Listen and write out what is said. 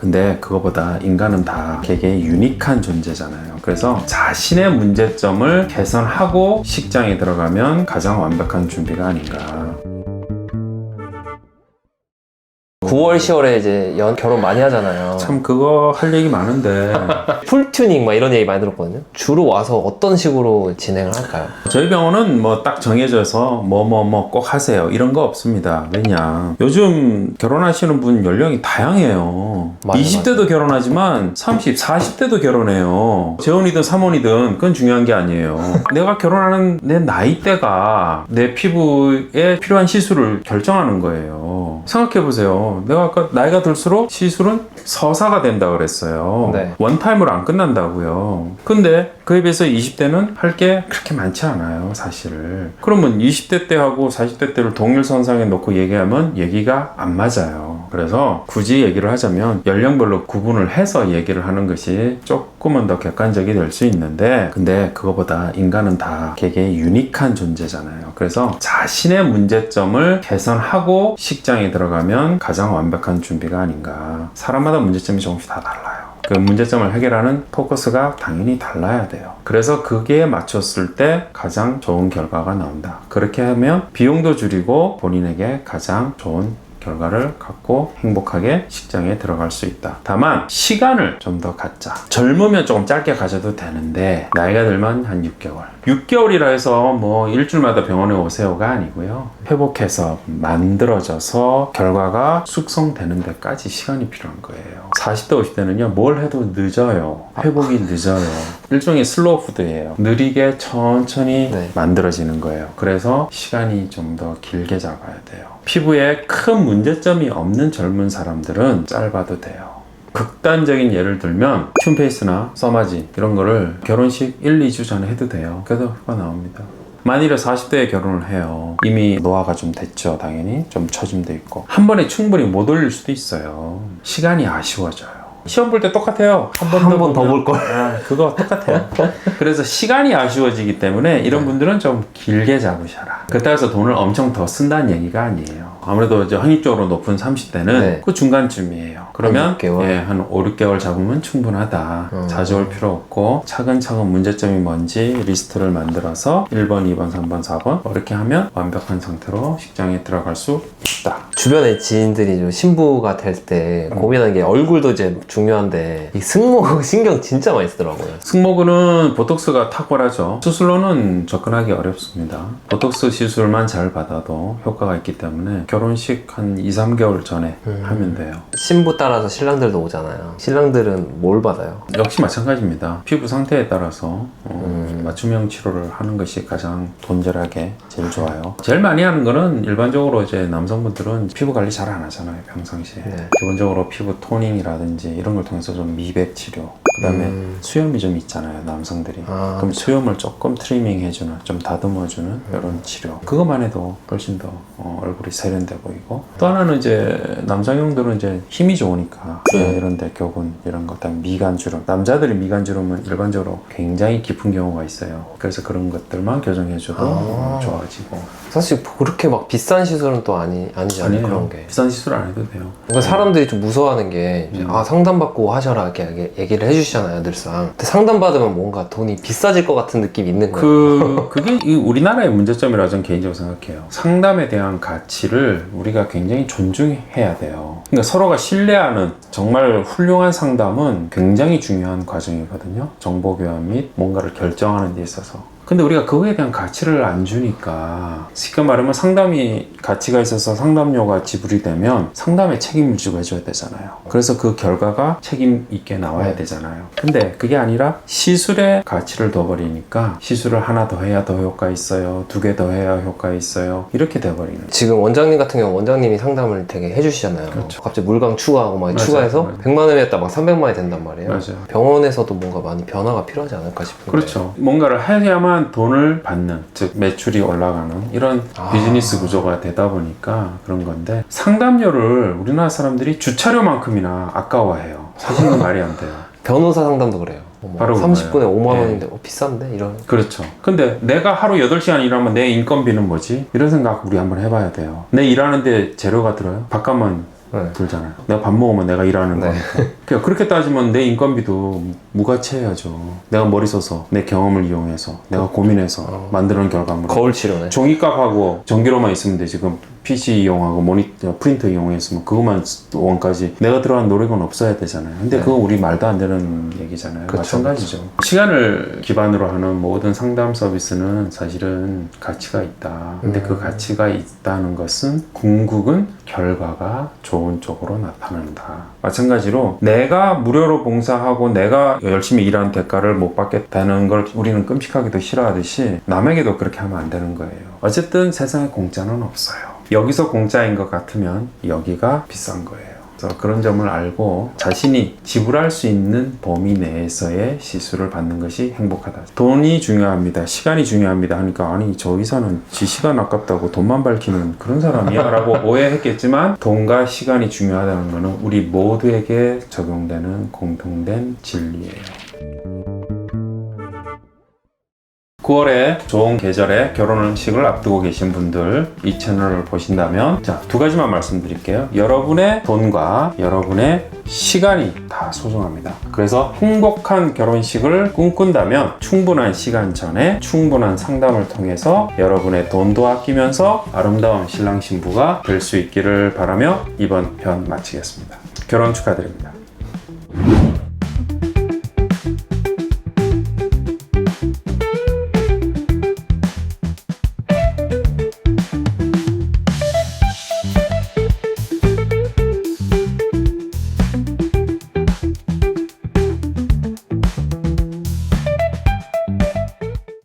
근데 그거보다 인간은 다 되게 유니크한 존재잖아요. 그래서 자신의 문제점을 개선하고 식장에 들어가면 가장 완벽한 준비가 아닌가. 9월, 10월에 이제 결혼 많이 하잖아요. 참 그거 할 얘기 많은데 풀튜닝 막 이런 얘기 많이 들었거든요. 주로 와서 어떤 식으로 진행을 할까요? 저희 병원은 뭐 딱 정해져서 뭐 꼭 하세요 이런 거 없습니다. 왜냐, 요즘 결혼하시는 분 연령이 다양해요. 맞아, 20대도 결혼하지만 30, 40대도 결혼해요. 재혼이든 삼혼이든 그건 중요한 게 아니에요. 내가 결혼하는 내 나이대가 내 피부에 필요한 시술을 결정하는 거예요. 생각해보세요. 내가 아까 나이가 들수록 시술은 서사가 된다 그랬어요. 네. 원타임으로 안 끝난다고요. 근데 그에 비해서 20대는 할 게 그렇게 많지 않아요, 사실. 그러면 20대 때하고 40대 때를 동일선상에 놓고 얘기하면 얘기가 안 맞아요. 그래서 굳이 얘기를 하자면 연령별로 구분을 해서 얘기를 하는 것이 조금은 더 객관적이 될 수 있는데, 근데 그거보다 인간은 다 되게 유니크한 존재잖아요. 그래서 자신의 문제점을 개선하고 식장에 들어가면 가장 완벽한 준비가 아닌가. 사람마다 문제점이 조금씩 다 달라요. 그 문제점을 해결하는 포커스가 당연히 달라야 돼요. 그래서 그게 맞췄을 때 가장 좋은 결과가 나온다. 그렇게 하면 비용도 줄이고 본인에게 가장 좋은 결과를 갖고 행복하게 식장에 들어갈 수 있다. 다만 시간을 좀 더 갖자. 젊으면 조금 짧게 가져도 되는데 나이가 들면 한 6개월. 6개월이라 해서 뭐 일주일마다 병원에 오세요가 아니고요. 회복해서 만들어져서 결과가 숙성되는 데까지 시간이 필요한 거예요. 40대, 50대는요, 뭘 해도 늦어요. 회복이 늦어요. 일종의 슬로우 푸드예요. 느리게 천천히 만들어지는 거예요. 그래서 시간이 좀 더 길게 잡아야 돼요. 피부에 큰 문제점이 없는 젊은 사람들은 짧아도 돼요. 극단적인 예를 들면 튠페이스나 써마지 이런 거를 결혼식 1, 2주 전에 해도 돼요. 그래도 효과 나옵니다. 만일에 40대에 결혼을 해요. 이미 노화가 좀 됐죠. 당연히 좀 처짐도 있고 한 번에 충분히 못 올릴 수도 있어요. 시간이 아쉬워져요. 시험 볼 때 똑같아요. 한 번 더 볼 걸. 그거 똑같아요. 그래서 시간이 아쉬워지기 때문에 이런 분들은 좀 길게 잡으셔라. 그렇다고 해서 돈을 엄청 더 쓴다는 얘기가 아니에요. 아무래도 이제 확률적으로 높은 30대는 그 중간쯤이에요. 그러면 한 6개월? 한 5, 6개월 잡으면 충분하다. 자주 올 필요 없고 차근차근 문제점이 뭔지 리스트를 만들어서 1번, 2번, 3번, 4번 이렇게 하면 완벽한 상태로 식장에 들어갈 수 있다. 주변에 지인들이 좀 신부가 될 때 고민하는 게 얼굴도 이제 중요한데 이 승모근 신경 진짜 많이 쓰더라고요. 승모근은 보톡스가 탁월하죠. 수술로는 접근하기 어렵습니다. 보톡스 시술만 잘 받아도 효과가 있기 때문에 결혼식 한 2, 3개월 전에 하면 돼요. 신부 따라서 신랑들도 오잖아요. 신랑들은 뭘 받아요? 역시 마찬가지입니다. 피부 상태에 따라서 맞춤형 치료를 하는 것이 가장 돈절하게 제일 좋아요. 제일 많이 하는 거는 일반적으로 이제 남성분들은 피부 관리 잘 안 하잖아요, 평상시에. 기본적으로 피부 토닝이라든지 이런 걸 통해서 좀 미백 치료, 그 다음에 수염이 좀 있잖아요, 남성들이. 그럼 수염을 조금 트리밍 해주는, 좀 다듬어주는 이런 치료. 그것만 해도 훨씬 더 얼굴이 세련돼 보이고, 또 하나는 이제 남성형들은 이제 힘이 좋으니까 이런 데 교근 이런 것, 그다음에 미간주름. 남자들이 미간주름은 일반적으로 굉장히 깊은 경우가 있어요. 그래서 그런 것들만 교정해줘도 좋아지고. 사실 그렇게 막 비싼 시술은 또 아니잖아요. 그런 게. 비싼 시술 안 해도 돼요. 그러니까 사람들이 좀 무서워하는 게 상담받고 하셔라 이렇게 얘기를 해주시잖아요, 늘상. 근데 상담받으면 뭔가 돈이 비싸질 것 같은 느낌이 있는 거예요. 그게 이 우리나라의 문제점이라 저는 개인적으로 생각해요. 상담에 대한 가치를 우리가 굉장히 존중해야 돼요. 그러니까 서로가 신뢰하는 정말 훌륭한 상담은 굉장히 중요한 과정이거든요. 정보 교환 및 뭔가를 결정하는 데 있어서. 근데 우리가 그거에 대한 가치를 안 주니까, 쉽게 말하면 상담이 가치가 있어서 상담료가 지불이 되면 상담에 책임을 지고 해줘야 되잖아요. 그래서 그 결과가 책임 있게 나와야 되잖아요. 근데 그게 아니라 시술에 가치를 둬버리니까 시술을 하나 더 해야 더 효과 있어요, 2개 더 해야 효과 있어요, 이렇게 돼버리는 거예요. 지금 원장님 같은 경우 원장님이 상담을 되게 해주시잖아요. 그렇죠. 갑자기 물광 추가하고 막 추가해서 맞아요. 100만 원이었다 막 300만 원이 된단 말이에요. 맞아요. 병원에서도 뭔가 많이 변화가 필요하지 않을까 싶은데. 그렇죠. 뭔가를 해야만 돈을 받는, 즉 매출이 올라가는 이런 비즈니스 구조가 되다 보니까 그런 건데, 상담료를 우리나라 사람들이 주차료만큼이나 아까워해요. 사실은 말이 안 돼요. 변호사 상담도 그래요. 바로 30분에 그거예요. 5만 원인데 비싼데? 이런. 그렇죠. 근데 내가 하루 8시간 일하면 내 인건비는 뭐지? 이런 생각 우리 한번 해봐야 돼요. 내 일하는데 재료가 들어요? 밥값만 네. 들잖아요. 내가 밥 먹으면 내가 일하는 네. 거니까. 그러니까 그렇게 따지면 내 인건비도 무가치해야죠. 내가 머리 써서 내 경험을 이용해서 내가 고민해서 만드는 결과물. 거울 치료네. 종이값하고 전기로만 있으면 되지. 지금 PC 이용하고 모니터, 프린터 이용했으면 그것만 원까지 내가 들어간 노력은 없어야 되잖아요. 근데 네. 그거 우리 말도 안 되는 얘기잖아요. 그쵸, 마찬가지죠. 시간을 기반으로 하는 모든 상담 서비스는 사실은 가치가 있다. 근데 그 가치가 있다는 것은 궁극은 결과가 좋은 쪽으로 나타난다. 마찬가지로 내가 무료로 봉사하고 내가 열심히 일하는 대가를 못 받겠다는 걸 우리는 끔찍하게도 싫어하듯이 남에게도 그렇게 하면 안 되는 거예요. 어쨌든 세상에 공짜는 없어요. 여기서 공짜인 것 같으면 여기가 비싼 거예요. 그래서 그런 점을 알고 자신이 지불할 수 있는 범위 내에서의 시수를 받는 것이 행복하다. 돈이 중요합니다. 시간이 중요합니다. 하니까 아니 저 의사는 지 시간 아깝다고 돈만 밝히는 그런 사람이야 라고 오해했겠지만 돈과 시간이 중요하다는 것은 우리 모두에게 적용되는 공통된 진리예요. 9월에 좋은 계절에 결혼식을 앞두고 계신 분들 이 채널을 보신다면 자, 두 가지만 말씀드릴게요. 여러분의 돈과 여러분의 시간이 다 소중합니다. 그래서 행복한 결혼식을 꿈꾼다면 충분한 시간 전에 충분한 상담을 통해서 여러분의 돈도 아끼면서 아름다운 신랑 신부가 될 수 있기를 바라며 이번 편 마치겠습니다. 결혼 축하드립니다.